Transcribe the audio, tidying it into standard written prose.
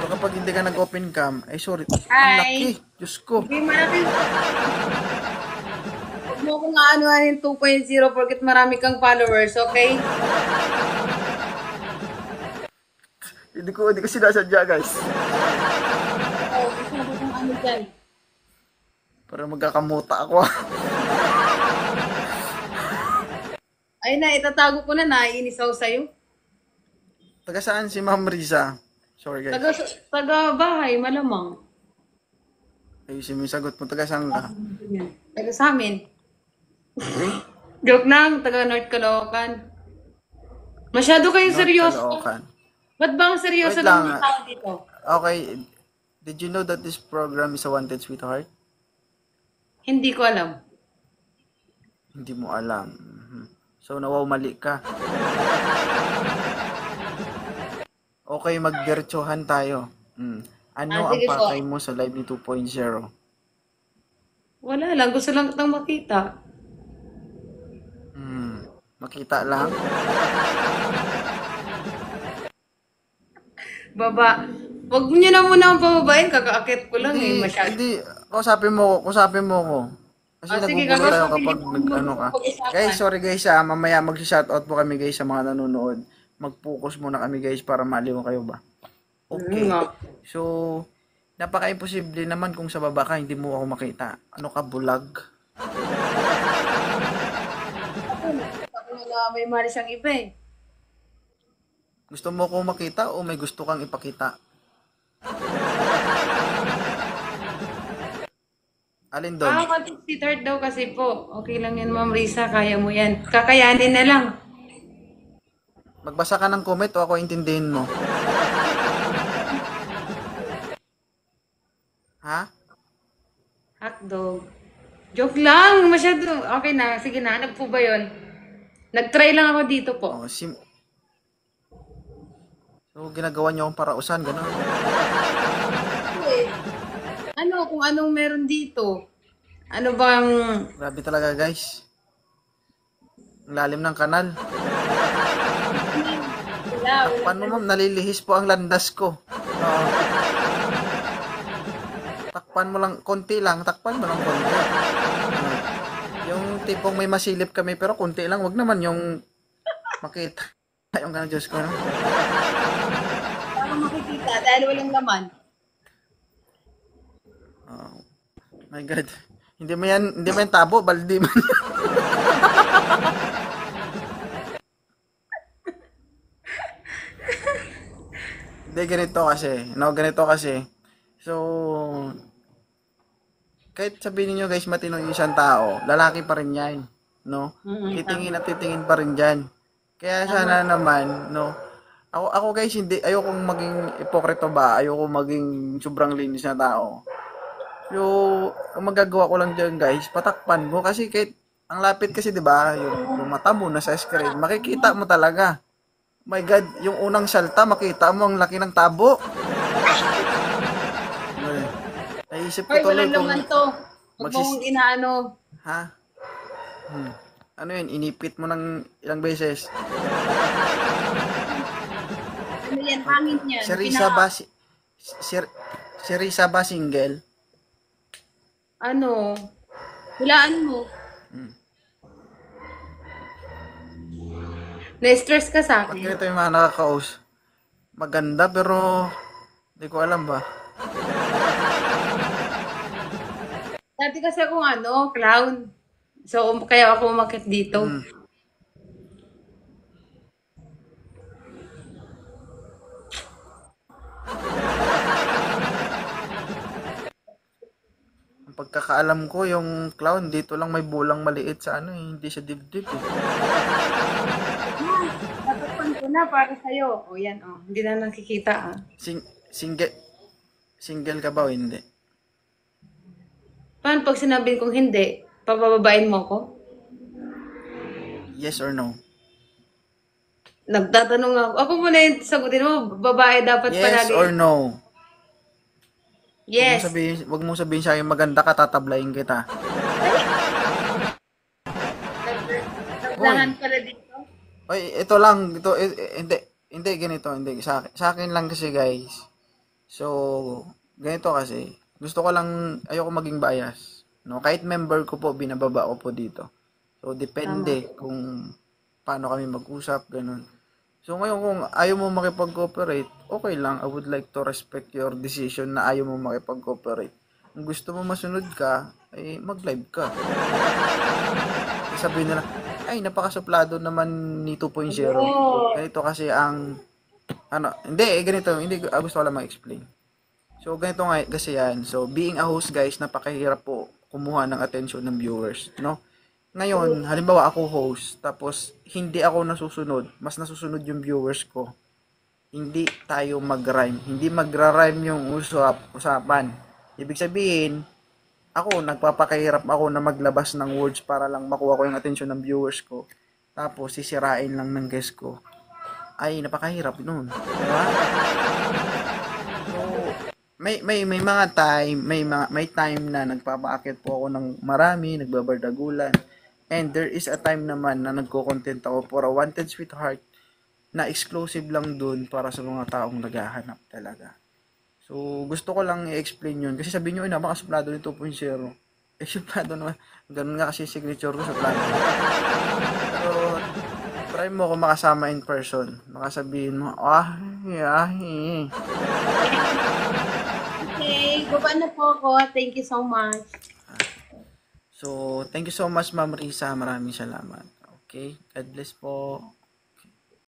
Pero kapag hindi ka nag-open cam, ay sorry, ang laki. Hi! Diyos ko. Hindi malaki. Huwag mo kong aanuhan yung 2.0 porket marami kang followers, okay? Hindi ko sinasadya, guys. Oo, masyado kong ano dyan. Para magkakamuta ako. Ayun na, itatago ko na, naiinis ako sa'yo. Taga saan si Ma'am Riza? Sorry, guys. Taga, taga bahay, malamang. Ayusin mo yung sagot mo. Taga saan ka? Taga sa amin. Joke lang, taga North Caloocan. Masyado kayong North seryoso. Caloocan. Ba't ba ang seryoso Wait ng lang. mga tao dito? Okay. Did you know that this program is a wanted sweetheart? Hindi ko alam. Hindi mo alam. Mhm. So, mali ka. Okay, magdirtsuhan tayo. Ano ang Sige po. pakay mo sa live ni 2.0? Wala lang, gusto lang kitang makita. Makita lang? Baba. Wag niyo na muna ang pababain, kakaakit ko lang eh, masyado. Hindi. Kausapin mo ko. Kasi Sige, nagugulo tayo kakausapin kapag niyo. nag-ano ka. Pag-usapan. Guys, sorry guys mamaya mag-shoutout po kami guys sa mga nanonood. Mag-focus muna kami guys para maliw kayo ba. Okay. Nga. So, napaka-imposible naman kung sa baba ka, hindi mo ako makita. Ano ka, bulag? Ako na may mali siyang iba eh. Gusto mo ko makita o may gusto kang ipakita? Alin doon? Content sweetheart daw kasi po. Okay lang yan, Ma'am Risa. Kaya mo yan. Kakayanin na lang. Magbasa ka ng comment o ako intindihin mo? Ha? Hotdog. Joke lang. Masyado. Okay na. Sige na. Ano po ba yun? Nag-try lang ako dito po. Oh, So, ginagawa niyo akong parausan, gano'n. Ano? Kung anong meron dito? Ano bang... Grabe talaga, guys. Ang lalim ng kanal. Wala. Paano ma'am, nalilihis po ang landas ko. Takpan mo lang, konti lang. Takpan mo lang konti. Yung tipong may masilip kami, pero konti lang. Wag naman yung makita. Yung gano'n, Diyos ko. No? Para makikita dahil walang laman. Oh, my God. Hindi mo yan tabo, baldi man. Hindi, ganito kasi. So, kahit sabihin niyo guys, matino yung isang tao, lalaki pa rin yan. No? Titingin at titingin pa rin dyan. Kaya sana naman, no? Ako guys, ayokong maging ipokrito ba? Ayokong maging sobrang linis na tao. Ang magagawa ko lang dyan guys, patakpan mo. Kasi kahit, ang lapit kasi 'di ba yung mata mo nasa screen, makikita mo talaga. My God, yung unang salta, makita mo ang laki ng tabo. Naisip ko Hoy, tuloy walang kung laman to. Huwag mo kong inaano. ha? Ano yun, inipit mo ng ilang beses. Ano yan? Hangin yan. Si Risa ba, si Risa ba single? Ano? Hulaan mo. Na-stress ka sa Ba't akin. ganito yung mga nakakaus? Maganda pero hindi ko alam ba. Dati kasi akong clown. So, kaya ako umakit dito. Ang pagkakaalam ko, yung clown dito lang may bulang maliit sa hindi siya dibdib eh. Tatakpan ko na para sa'yo. O yan, Hindi na nakikita, Single, single ka ba o hindi? Paano pag sinabihin kong hindi, pabababain mo ko? Yes or no? Nagtatanong ako. Ako muna yung sagutin mo, babae dapat Yes palagi. or no? Yes. Wag mo sabihin sa akin maganda ka, tatablayin kita. Nagdahan pala dito. Oy, ito lang, hindi ganito, hindi sa akin lang kasi guys. So, ganito kasi, gusto ko lang, ayoko maging bias. No? Kahit member ko po, binababa ko po dito. So, depende kung paano kami mag-usap, ganun. So, ngayon kung ayaw mo makipag-cooperate, okay lang. I would like to respect your decision na ayaw mo makipag-cooperate. Kung gusto mo masunod ka, ay mag-live ka. Sabihin nila, ay, napakasuplado naman ni 2.0. Ganito kasi ang, ganito, hindi, gusto ko lang ma-explain. So, ganito nga kasi yan. So, being a host, guys, napakahirap po kumuha ng attention ng viewers, no? Ngayon, halimbawa ako host, tapos hindi ako nasusunod, mas nasusunod yung viewers ko. Hindi tayo mag-rhyme. Hindi magra-rhyme yung usapan. Ibig sabihin, ako, nagpapakahirap ako na maglabas ng words para lang makuha ko yung attention ng viewers ko. Tapos, sisirain lang ng guest ko. Ay, napakahirap nun. Diba? So, may mga time, may time na nagpapaakit po ako ng marami, nagbabardagulan. And there is a time naman na nagko-content ako for a wanted sweetheart na exclusive lang dun para sa mga taong naghahanap talaga. So, gusto ko lang i-explain yun. Kasi sabihin nyo, napakasuplado ni 2.0. Eh, suplado naman. Ganun nga kasi signature ko, suplado. So, try mo ako makasama in person. Makasabihin mo, Okay, baba na po ako. Thank you so much. So, thank you so much, Ma'am Risa. Maraming salamat. Okay? God bless po.